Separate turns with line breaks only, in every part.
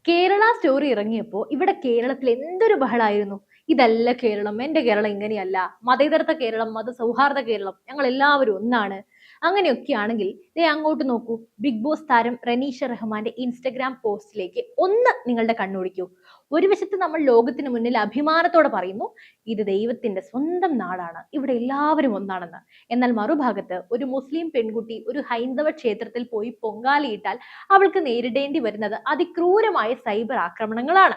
Kerala story ഇറങ്ങിയപ്പോൾ ഇവിടെ കേരളത്തിൽ എന്തൊരു ബഹളായിരുന്നു. ഇതല്ല കേരളം, എന്റെ കേരളം ഇങ്ങനെയല്ല, മതേതരത്വ കേരളം, മതസൗഹാർദ്ദ കേരളം, ഞങ്ങൾ എല്ലാവരും ഒന്നാണ്. അങ്ങനെയൊക്കെയാണെങ്കിൽ ദേ അങ്ങോട്ട് നോക്കൂ. ബിഗ് ബോസ് താരം റനീഷ റഹ്മാന്റെ ഇൻസ്റ്റഗ്രാം പോസ്റ്റിലേക്ക് ഒന്ന് നിങ്ങളുടെ കണ്ണോടിക്കൂ. ഒരു വശത്ത് നമ്മൾ ലോകത്തിന് മുന്നിൽ അഭിമാനത്തോടെ പറയുന്നു, ഇത് ദൈവത്തിന്റെ സ്വന്തം നാടാണ്, ഇവിടെ എല്ലാവരും ഒന്നാണെന്ന്. എന്നാൽ മറുഭാഗത്ത് ഒരു മുസ്ലിം പെൺകുട്ടി ഒരു ഹൈന്ദവ ക്ഷേത്രത്തിൽ പോയി പൊങ്കാലയിട്ടാൽ അവൾക്ക് നേരിടേണ്ടി വരുന്നത് അതിക്രൂരമായ സൈബർ ആക്രമണങ്ങളാണ്.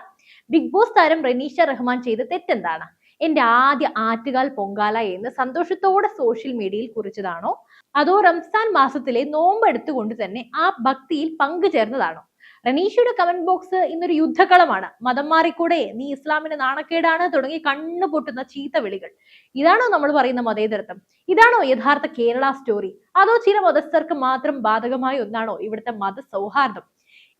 ബിഗ് ബോസ് താരം റനീഷ റഹ്മാൻ ചെയ്ത തെറ്റെന്താണ്? എന്റെ ആദ്യ ആറ്റുകാൽ പൊങ്കാല എന്ന് സന്തോഷത്തോടെ സോഷ്യൽ മീഡിയയിൽ കുറിച്ചതാണോ, അതോ റംസാൻ മാസത്തിലെ നോമ്പ് എടുത്തുകൊണ്ട് തന്നെ ആ ഭക്തിയിൽ പങ്കുചേർന്നതാണോ? റനീഷയുടെ കമന്റ് ബോക്സ് ഇന്നൊരു യുദ്ധകളമാണ്. മതം മാറിക്കൂടെ, നീ ഇസ്ലാമിന് നാണക്കേടാണ് തുടങ്ങി കണ്ണു പൊട്ടുന്ന ചീത്ത വിളികൾ. ഇതാണോ നമ്മൾ പറയുന്ന മതേതരത്വം? ഇതാണോ യഥാർത്ഥ കേരള സ്റ്റോറി? അതോ ചില മതസ്ഥർക്ക് മാത്രം ബാധകമായ ഒന്നാണോ ഇവിടുത്തെ മത സൗഹാർദ്ദം?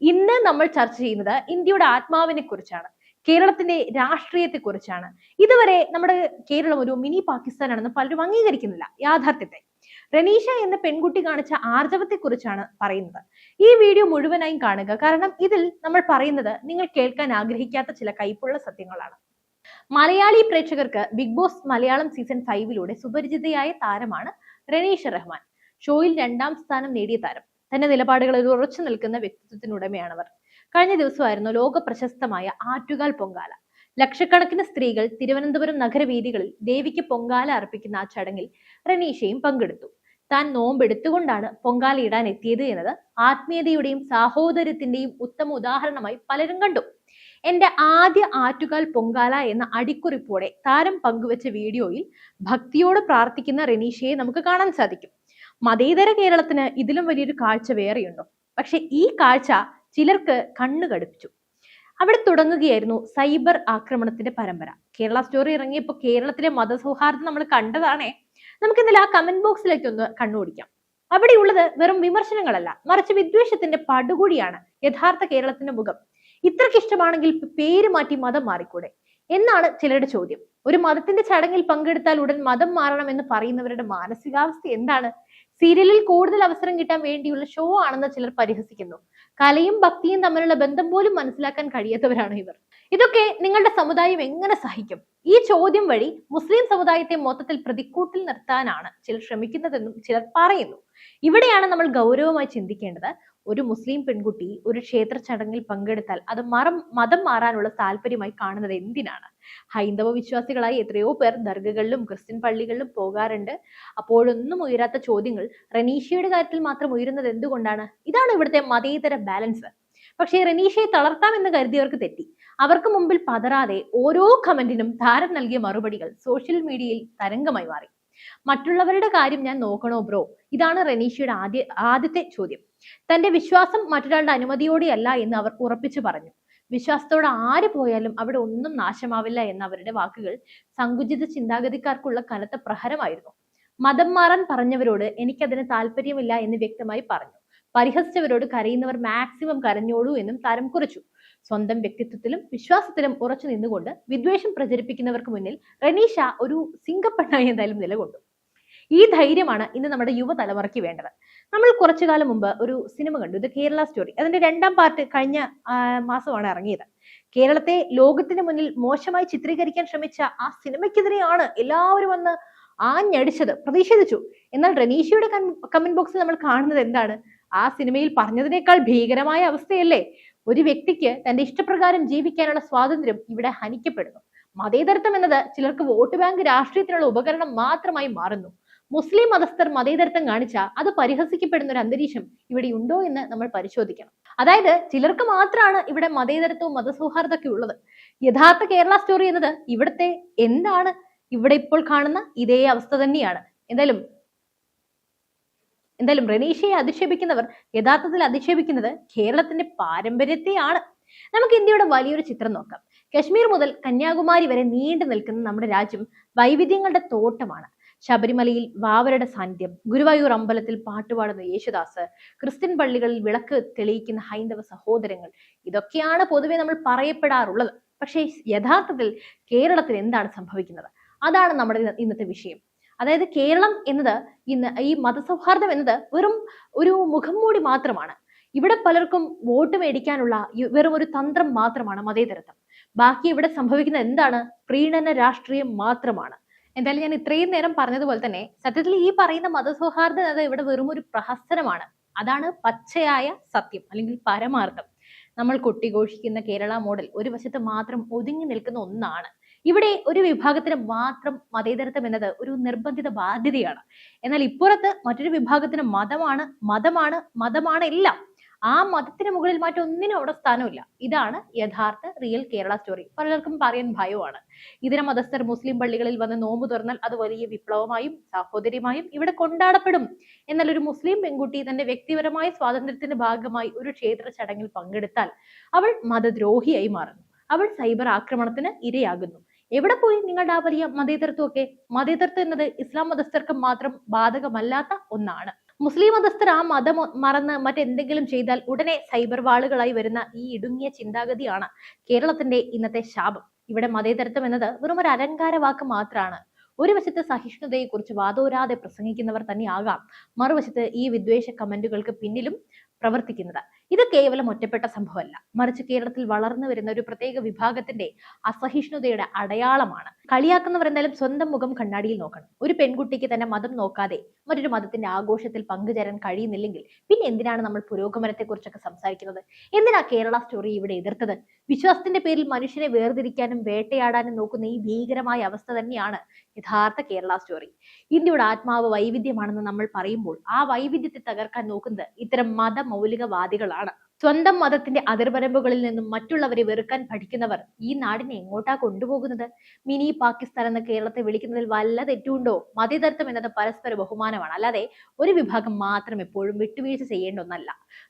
ഇന്ന് നമ്മൾ ചർച്ച ചെയ്യുന്നത് ഇന്ത്യയുടെ ആത്മാവിനെ കുറിച്ചാണ്, കേരളത്തിന്റെ രാഷ്ട്രീയത്തെ കുറിച്ചാണ്. ഇതുവരെ നമ്മുടെ കേരളം ഒരു മിനി പാകിസ്ഥാനാണെന്ന് പലരും അംഗീകരിക്കുന്നില്ല യാഥാർത്ഥ്യത്തെ. റനീഷ എന്ന പെൺകുട്ടി കാണിച്ച ആർജവത്തെ കുറിച്ചാണ് പറയുന്നത്. ഈ വീഡിയോ മുഴുവനായും കാണുക, കാരണം ഇതിൽ നമ്മൾ പറയുന്നത് നിങ്ങൾ കേൾക്കാൻ ആഗ്രഹിക്കാത്ത ചില കൈപ്പുള്ള സത്യങ്ങളാണ്. മലയാളി പ്രേക്ഷകർക്ക് ബിഗ് ബോസ് മലയാളം സീസൺ 5 സുപരിചിതയായ താരമാണ് റനീഷ റഹ്മാൻ. ഷോയിൽ 2ാം സ്ഥാനം നേടിയ താരം, തന്റെ നിലപാടുകളിൽ ഉറച്ചു നിൽക്കുന്ന വ്യക്തിത്വത്തിനുടമയാണവർ. കഴിഞ്ഞ ദിവസമായിരുന്നു ലോക പ്രശസ്തമായ ആറ്റുകാൽ പൊങ്കാല. ലക്ഷക്കണക്കിന് സ്ത്രീകൾ തിരുവനന്തപുരം നഗരവീഥികളിൽ ദേവിക്ക് പൊങ്കാല അർപ്പിക്കുന്ന ആ ചടങ്ങിൽ റനീഷയും പങ്കെടുത്തു. താൻ നോമ്പെടുത്തുകൊണ്ടാണ് പൊങ്കാലയിടാൻ എത്തിയത് എന്നത് ആത്മീയതയുടെയും സാഹോദര്യത്തിന്റെയും ഉത്തമ ഉദാഹരണമായി പലരും കണ്ടു. എന്റെ ആദ്യ ആറ്റുകാൽ പൊങ്കാല എന്ന അടിക്കുറിപ്പോടെ താരം പങ്കുവച്ച വീഡിയോയിൽ ഭക്തിയോട് പ്രാർത്ഥിക്കുന്ന റനീഷയെ നമുക്ക് കാണാൻ സാധിക്കും. മതേതര കേരളത്തിന് ഇതിലും വലിയൊരു കാഴ്ച വേറെയുണ്ടോ? പക്ഷെ ഈ കാഴ്ച ചിലർക്ക് കണ്ണു കടുപ്പിച്ചു. അവിടെ തുടങ്ങുകയായിരുന്നു സൈബർ ആക്രമണത്തിന്റെ പരമ്പര. കേരള സ്റ്റോറി ഇറങ്ങിയപ്പോൾ കേരളത്തിലെ മതസൗഹാർദ്ദം നമ്മൾ കണ്ടതാണേ. നമുക്ക് ഇന്നലെ ആ കമന്റ് ബോക്സിലേക്ക് ഒന്ന് കണ്ണോടിക്കാം. അവിടെയുള്ളത് വെറും വിമർശനങ്ങളല്ല, മറിച്ച് വിദ്വേഷത്തിന്റെ പടുകൂടിയാണ് യഥാർത്ഥ കേരളത്തിന്റെ മുഖം. ഇത്രയ്ക്ക് ഇഷ്ടമാണെങ്കിൽ പേര് മാറ്റി മതം മാറിക്കൂടെ എന്നാണ് ചിലരുടെ ചോദ്യം. ഒരു മതത്തിന്റെ ചടങ്ങിൽ പങ്കെടുത്താൽ ഉടൻ മതം മാറണമെന്ന് പറയുന്നവരുടെ മാനസികാവസ്ഥ എന്താണ്? സീരിയലിൽ കൂടുതൽ അവസരം കിട്ടാൻ വേണ്ടിയുള്ള ഷോ ആണെന്ന് ചിലർ പരിഹസിക്കുന്നു. കലയും ഭക്തിയും തമ്മിലുള്ള ബന്ധം പോലും മനസ്സിലാക്കാൻ കഴിയാത്തവരാണ് ഇവർ. ഇതൊക്കെ നിങ്ങളുടെ സമുദായം എങ്ങനെ സഹിക്കും? ഈ ചോദ്യം വഴി മുസ്ലിം സമുദായത്തെ മൊത്തത്തിൽ പ്രതിക്കൂട്ടിൽ നിർത്താനാണ് ചിലർ ശ്രമിക്കുന്നതെന്നും ചിലർ പറയുന്നു. ഇവിടെയാണ് നമ്മൾ ഗൗരവമായി ചിന്തിക്കേണ്ടത്. ഒരു മുസ്ലിം പെൺകുട്ടി ഒരു ക്ഷേത്ര ചടങ്ങിൽ പങ്കെടുത്താൽ അത് മതം മാറാനുള്ള താല്പര്യമായി കാണുന്നത് എന്തിനാണ്? ഹൈന്ദവ വിശ്വാസികളായി എത്രയോ പേർ ദർഗകളിലും ക്രിസ്ത്യൻ പള്ളികളിലും പോകാറുണ്ട്. അപ്പോഴൊന്നും ഉയരാത്ത ചോദ്യങ്ങൾ റനീഷയുടെ കാര്യത്തിൽ മാത്രം ഉയരുന്നത് എന്തുകൊണ്ടാണ്? ഇതാണ് ഇവിടുത്തെ മതേതര ബാലൻസ്. പക്ഷേ റനീഷയെ തളർത്താമെന്ന് കരുതിയവർക്ക് തെറ്റി. അവർക്ക് മുമ്പിൽ പതറാതെ ഓരോ കമന്റിനും താരം നൽകിയ മറുപടികൾ സോഷ്യൽ മീഡിയയിൽ തരംഗമായി മാറി. മറ്റുള്ളവരുടെ കാര്യം ഞാൻ നോക്കണോ ബ്രോ? ഇതാണ് റനീഷയുടെ ആദ്യത്തെ ചോദ്യം. തന്റെ വിശ്വാസം മറ്റൊരാളുടെ അനുമതിയോടെയല്ല എന്ന് അവർ ഉറപ്പിച്ചു പറഞ്ഞു. വിശ്വാസത്തോടെ ആര് പോയാലും അവിടെ ഒന്നും നാശമാവില്ല എന്ന അവരുടെ വാക്കുകൾ സങ്കുചിത ചിന്താഗതിക്കാർക്കുള്ള കനത്ത പ്രഹരമായിരുന്നു. മതം മാറാൻ പറഞ്ഞവരോട് എനിക്കതിന് താല്പര്യമില്ല എന്ന് വ്യക്തമായി പറഞ്ഞു. പരിഹസിച്ചവരോട് കരയുന്നവർ മാക്സിമം കരഞ്ഞോളൂ എന്നും താരം കുറിച്ചു. സ്വന്തം വ്യക്തിത്വത്തിലും വിശ്വാസത്തിലും ഉറച്ചു നിന്നുകൊണ്ട് വിദ്വേഷം പ്രചരിപ്പിക്കുന്നവർക്ക് മുന്നിൽ റനീഷ ഒരു സിംഗപ്പെണ്ണായി എന്തായാലും നിലകൊണ്ടു. ഈ ധൈര്യമാണ് ഇന്ന് നമ്മുടെ യുവതലമുറയ്ക്ക് വേണ്ടത്. നമ്മൾ കുറച്ചു കാലം മുമ്പ് ഒരു സിനിമ കണ്ടു, ഇത് കേരള സ്റ്റോറി. അതിന്റെ 2ാം പാർട്ട് കഴിഞ്ഞ മാസമാണ് ഇറങ്ങിയത്. കേരളത്തെ ലോകത്തിന് മുന്നിൽ മോശമായി ചിത്രീകരിക്കാൻ ശ്രമിച്ച ആ സിനിമയ്ക്കെതിരെയാണ് എല്ലാവരും വന്ന് ആഞ്ഞടിച്ചത്, പ്രതിഷേധിച്ചു. എന്നാൽ റനീഷയുടെ കമന്റ് ബോക്സിൽ നമ്മൾ കാണുന്നത് എന്താണ്? ആ സിനിമയിൽ പറഞ്ഞതിനേക്കാൾ ഭീകരമായ അവസ്ഥയല്ലേ? ഒരു വ്യക്തിക്ക് തന്റെ ഇഷ്ടപ്രകാരം ജീവിക്കാനുള്ള സ്വാതന്ത്ര്യം ഇവിടെ ഹനിക്കപ്പെടുന്നു. മതേതരത്വം എന്നത് ചിലർക്ക് വോട്ട് ബാങ്ക് രാഷ്ട്രീയത്തിനുള്ള ഉപകരണം മാത്രമായി മാറുന്നു. മുസ്ലിം മതസ്ഥർ മതേതരത്വം കാണിച്ചാൽ അത് പരിഹസിക്കപ്പെടുന്ന ഒരു അന്തരീക്ഷം ഇവിടെ ഉണ്ടോ എന്ന് നമ്മൾ പരിശോധിക്കണം. അതായത് ചിലർക്ക് മാത്രമാണ് ഇവിടെ മതേതരത്വവും മതസൗഹാർദ്ദമൊക്കെ ഉള്ളത്. യഥാർത്ഥ കേരള സ്റ്റോറി എന്നത് ഇവിടുത്തെ എന്താണ്? ഇവിടെ ഇപ്പോൾ കാണുന്ന ഇതേ അവസ്ഥ തന്നെയാണ്. എന്തായാലും റനീഷയെ അധിക്ഷേപിക്കുന്നവർ യഥാർത്ഥത്തിൽ അധിക്ഷേപിക്കുന്നത് കേരളത്തിന്റെ പാരമ്പര്യത്തെയാണ്. നമുക്ക് ഇന്ത്യയുടെ വലിയൊരു ചിത്രം നോക്കാം. കശ്മീർ മുതൽ കന്യാകുമാരി വരെ നീണ്ടു നിൽക്കുന്ന നമ്മുടെ രാജ്യം വൈവിധ്യങ്ങളുടെ തോട്ടമാണ്. ശബരിമലയിൽ വാവരുടെ സാന്നിധ്യം, ഗുരുവായൂർ അമ്പലത്തിൽ പാട്ടുപാടുന്ന യേശുദാസ്, ക്രിസ്ത്യൻ പള്ളികളിൽ വിളക്ക് തെളിയിക്കുന്ന ഹൈന്ദവ സഹോദരങ്ങൾ, ഇതൊക്കെയാണ് പൊതുവെ നമ്മൾ പറയപ്പെടാറുള്ളത്. പക്ഷേ യഥാർത്ഥത്തിൽ കേരളത്തിൽ എന്താണ് സംഭവിക്കുന്നത്? അതാണ് നമ്മുടെ ഇന്നത്തെ വിഷയം. അതായത് കേരളം എന്നത് ഇന്ന് ഈ മതസൗഹാർദ്ദം എന്നത് വെറും ഒരു മുഖംമൂടി മാത്രമാണ്. ഇവിടെ പലർക്കും വോട്ട് മേടിക്കാനുള്ള വെറും ഒരു തന്ത്രം മാത്രമാണ് മതേതരത്വം. ബാക്കി ഇവിടെ സംഭവിക്കുന്ന എന്താണ്? പ്രീണന രാഷ്ട്രീയം മാത്രമാണ്. എന്തായാലും ഞാൻ ഇത്രയും നേരം പറഞ്ഞതുപോലെ തന്നെ സത്യത്തിൽ ഈ പറയുന്ന മതസൗഹാർദ്ദത ഇവിടെ വെറും ഒരു പ്രഹസനമാണ്. അതാണ് പച്ചയായ സത്യം അല്ലെങ്കിൽ പരമാർത്ഥം. നമ്മൾ കൊട്ടിഘോഷിക്കുന്ന കേരള മോഡൽ ഒരു വശത്ത് മാത്രം ഒതുങ്ങി നിൽക്കുന്ന ഒന്നാണ്. ഇവിടെ ഒരു വിഭാഗത്തിന് മാത്രം മതേതരത്വം എന്നത് ഒരു നിർബന്ധിത ബാധ്യതയാണ്. എന്നാൽ ഇപ്പുറത്ത് മറ്റൊരു വിഭാഗത്തിന് മതമാണ് മതമാണ് മതമാണ് എല്ലാം. ആ മതത്തിന് മുകളിൽ മറ്റൊന്നിനും അവിടെ സ്ഥാനമില്ല. ഇതാണ് യഥാർത്ഥ റിയൽ കേരള സ്റ്റോറി. പലർക്കും പറയാൻ ഭയമാണ്. ഇതര മതസ്ഥർ മുസ്ലിം പള്ളികളിൽ വന്ന് നോമ്പ് തുറന്നാൽ അത് വലിയ വിപ്ലവമായും സാഹോദര്യമായും ഇവിടെ കൊണ്ടാടപ്പെടും. എന്നാൽ ഒരു മുസ്ലിം പെൺകുട്ടി തന്റെ വ്യക്തിപരമായ സ്വാതന്ത്ര്യത്തിന്റെ ഭാഗമായി ഒരു ക്ഷേത്ര ചടങ്ങിൽ പങ്കെടുത്താൽ അവൾ മതദ്രോഹിയായി മാറുന്നു. അവൾ സൈബർ ആക്രമണത്തിന് ഇരയാകുന്നു. എവിടെ പോയി നിങ്ങളുടെ ആ വലിയ മതേതരത്വമൊക്കെ? മതേതരത്വം എന്നത് ഇസ്ലാം മതസ്ഥർക്ക് മാത്രം ബാധകമല്ലാത്ത ഒന്നാണ്. മുസ്ലിം മതസ്ഥർ ആ മതം മറന്ന് മറ്റെന്തെങ്കിലും ചെയ്താൽ ഉടനെ സൈബർ വാളുകളായി വരുന്ന ഈ ഇടുങ്ങിയ ചിന്താഗതിയാണ് കേരളത്തിന്റെ ഇന്നത്തെ ശാപം. ഇവിടെ മതേതരത്വം എന്നത് വെറും ഒരു അലങ്കാര വാക്ക് മാത്രമാണ്. ഒരു വശത്ത് സഹിഷ്ണുതയെ കുറിച്ച് വാദോരാതെ പ്രസംഗിക്കുന്നവർ തന്നെയാകാം മറുവശത്ത് ഈ വിദ്വേഷ കമന്റുകൾക്ക് പിന്നിലും പ്രവർത്തിക്കുന്നത്. ഇത് കേവലം ഒറ്റപ്പെട്ട സംഭവമല്ല, മറിച്ച് കേരളത്തിൽ വളർന്നു വരുന്ന ഒരു പ്രത്യേക വിഭാഗത്തിന്റെ അസഹിഷ്ണുതയുടെ അടയാളമാണ്. കളിയാക്കുന്നവർ എന്തായാലും സ്വന്തം മുഖം കണ്ണാടിയിൽ നോക്കണം. ഒരു പെൺകുട്ടിക്ക് തന്നെ മതം നോക്കാതെ മറ്റൊരു മതത്തിന്റെ ആഘോഷത്തിൽ പങ്കുചേരാൻ കഴിയുന്നില്ലെങ്കിൽ പിന്നെ എന്തിനാണ് നമ്മൾ പുരോഗമനത്തെ കുറിച്ചൊക്കെ സംസാരിക്കുന്നത്? എന്തിനാ കേരള സ്റ്റോറി ഇവിടെ എതിർത്തത്? വിശ്വാസത്തിന്റെ പേരിൽ മനുഷ്യനെ വേർതിരിക്കാനും വേട്ടയാടാനും നോക്കുന്ന ഈ ഭീകരമായ അവസ്ഥ തന്നെയാണ് യഥാർത്ഥ കേരള സ്റ്റോറി. ഇന്ത്യയുടെ ആത്മാവ് വൈവിധ്യമാണെന്ന് നമ്മൾ പറയുമ്പോൾ ആ വൈവിധ്യത്തെ തകർക്കാൻ നോക്കുന്നത് ഇത്തരം മതമൗലികവാദികളാണ്. സ്വന്തം മതത്തിന്റെ അതിർവരമ്പുകളിൽ നിന്നും മറ്റുള്ളവരെ വെറുക്കാൻ പഠിക്കുന്നവർ ഈ നാടിനെ എങ്ങോട്ടാ കൊണ്ടുപോകുന്നത്? മിനി പാകിസ്ഥാൻ എന്ന കേരളത്തെ വിളിക്കുന്നതിൽ വല്ല തെറ്റുണ്ടോ? മതേതരത്വം എന്നത് പരസ്പര ബഹുമാനമാണ്, അല്ലാതെ ഒരു വിഭാഗം മാത്രം എപ്പോഴും വിട്ടുവീഴ്ച ചെയ്യേണ്ട ഒന്നല്ല.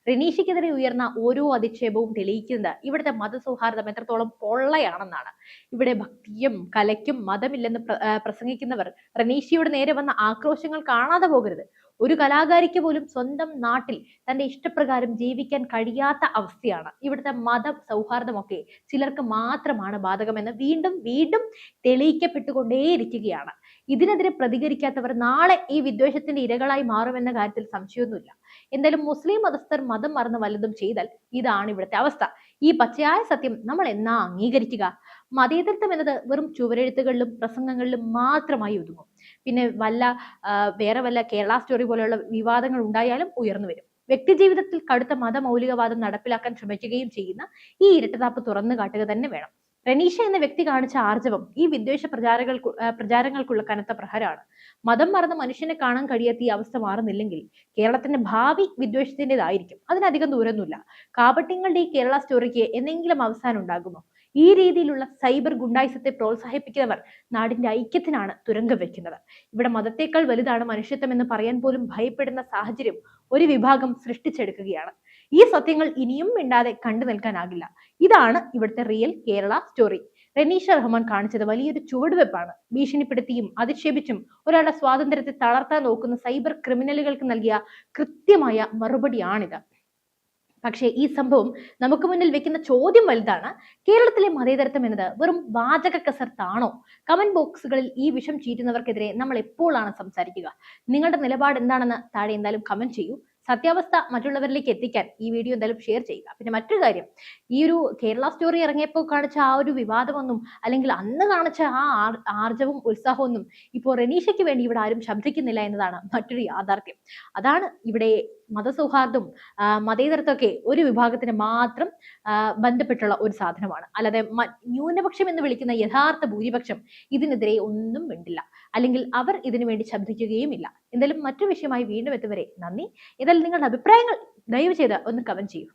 റെനീഷയ്ക്കെതിരെ ഉയർന്ന ഓരോ അധിക്ഷേപവും തെളിയിക്കുന്നത് ഇവിടുത്തെ മതസൗഹാർദ്ദം എത്രത്തോളം പൊള്ളയാണെന്നാണ്. ഇവിടെ ഭക്തിയും കലയ്ക്കും മതമില്ലെന്ന് പ്രസംഗിക്കുന്നവർ റെനീഷയുടെ നേരെ വന്ന ആക്രോശങ്ങൾ കാണാതെ പോകരുത്. ഒരു കലാകാരിക്ക് പോലും സ്വന്തം നാട്ടിൽ തന്റെ ഇഷ്ടപ്രകാരം ജീവിക്കാൻ കഴിയാത്ത അവസ്ഥയാണ്. ഇവിടുത്തെ മത സൗഹാർദ്ദമൊക്കെ ചിലർക്ക് മാത്രമാണ് ബാധകമെന്ന് വീണ്ടും വീണ്ടും തെളിയിക്കപ്പെട്ടുകൊണ്ടേയിരിക്കുകയാണ്. ഇതിനെതിരെ പ്രതികരിക്കാത്തവർ നാളെ ഈ വിദ്വേഷത്തിന്റെ ഇരകളായി മാറുമെന്ന കാര്യത്തിൽ സംശയമൊന്നുമില്ല. എന്തായാലും മുസ്ലിം മതസ്ഥർ മതം മറന്ന് വല്ലതും ചെയ്താൽ ഇതാണ് ഇവിടുത്തെ അവസ്ഥ. ഈ പച്ചയായ സത്യം നമ്മൾ എന്നാ അംഗീകരിക്കുക? മതേതരത്വം എന്നത് വെറും ചുവരെഴുത്തുകളിലും പ്രസംഗങ്ങളിലും മാത്രമായി ഒതുങ്ങും. പിന്നെ വേറെ വല്ല കേരള സ്റ്റോറി പോലെയുള്ള വിവാദങ്ങൾ ഉണ്ടായാലും ഉയർന്നു വരും. വ്യക്തി ജീവിതത്തിൽ കടുത്ത മതമൗലികവാദം നടപ്പിലാക്കാൻ ശ്രമിക്കുകയും ചെയ്യുന്ന ഈ ഇരട്ടത്താപ്പ് തുറന്നു കാട്ടുക തന്നെ വേണം. റെനീഷ എന്ന വ്യക്തി കാണിച്ച ആർജവം ഈ വിദ്വേഷ പ്രചാരങ്ങൾക്കുള്ള കനത്ത പ്രഹരമാണ്. മതം മറന്ന മനുഷ്യനെ കാണാൻ കഴിയാത്ത ഈ അവസ്ഥ മാറുന്നില്ലെങ്കിൽ കേരളത്തിന്റെ ഭാവി വിദ്വേഷത്തിൻ്റെതായിരിക്കും. അതിനധികം ദൂരമൊന്നുമില്ല. കാപട്യങ്ങളുടെ ഈ കേരള സ്റ്റോറിക്ക് എന്തെങ്കിലും അവസാനം ഉണ്ടാകുമോ? ഈ രീതിയിലുള്ള സൈബർ ഗുണ്ടായിസത്തെ പ്രോത്സാഹിപ്പിക്കുന്നവർ നാടിന്റെ ഐക്യത്തിനാണ് തുരങ്കം വെക്കുന്നത്. ഇവിടെ മതത്തേക്കാൾ വലുതാണ് മനുഷ്യത്വം എന്ന് പറയാൻ പോലും ഭയപ്പെടുന്ന സാഹചര്യം ഒരു വിഭാഗം സൃഷ്ടിച്ചെടുക്കുകയാണ്. ഈ സത്യങ്ങൾ ഇനിയും മിണ്ടാതെ കണ്ടു നിൽക്കാനാകില്ല. ഇതാണ് ഇവിടുത്തെ റിയൽ കേരള സ്റ്റോറി. റെനീഷ റഹ്മാൻ കാണിച്ചത് വലിയൊരു ചുവടുവെപ്പാണ്. ഭീഷണിപ്പെടുത്തിയും അധിക്ഷേപിച്ചും ഒരാളുടെ സ്വാതന്ത്ര്യത്തെ തളർത്താൻ നോക്കുന്ന സൈബർ ക്രിമിനലുകൾക്ക് നൽകിയ കൃത്യമായ മറുപടിയാണിത്. പക്ഷേ ഈ സംഭവം നമുക്ക് മുന്നിൽ വെക്കുന്ന ചോദ്യം വലുതാണ്. കേരളത്തിലെ മതേതരത്വം എന്നത് വെറും വാചക കസർത്താണോ? കമന്റ് ബോക്സുകളിൽ ഈ വിഷം ചീറ്റുന്നവർക്കെതിരെ നമ്മൾ എപ്പോഴാണ് സംസാരിക്കുക? നിങ്ങളുടെ നിലപാട് എന്താണെന്ന് താഴെ എന്തായാലും കമന്റ് ചെയ്യൂ. സത്യാവസ്ഥ മറ്റുള്ളവരിലേക്ക് എത്തിക്കാൻ ഈ വീഡിയോ എന്തായാലും ഷെയർ ചെയ്യുക. പിന്നെ മറ്റൊരു കാര്യം, ഈ ഒരു കേരള സ്റ്റോറി ഇറങ്ങിയപ്പോൾ കാണിച്ച ആ ഒരു വിവാദമൊന്നും അല്ലെങ്കിൽ അന്ന് കാണിച്ച ആ ആർജവും ഉത്സാഹമൊന്നും ഇപ്പോൾ റെനീഷയ്ക്ക് വേണ്ടി ഇവിടെ ആരും ശബ്ദിക്കുന്നില്ല എന്നതാണ് മറ്റൊരു യാഥാർത്ഥ്യം. അതാണ് ഇവിടെ മതസൗഹാർദ്ദവും മതേതരത്വമൊക്കെ ഒരു വിഭാഗത്തിന് മാത്രം ബന്ധപ്പെട്ടുള്ള ഒരു സാധനമാണ്. അല്ലാതെ ന്യൂനപക്ഷം എന്ന് വിളിക്കുന്ന യഥാർത്ഥ ഭൂരിപക്ഷം ഇതിനെതിരെ ഒന്നും വേണ്ടില്ല, അല്ലെങ്കിൽ അവർ ഇതിനു വേണ്ടി ശബ്ദിക്കുകയും ഇല്ല. എന്തായാലും മറ്റു വിഷയമായി വീണ്ടും എത്തുവരെ നന്ദി. ഏതായാലും നിങ്ങളുടെ അഭിപ്രായങ്ങൾ ദയവ് ചെയ്ത് ഒന്ന് കമന്റ് ചെയ്യൂ.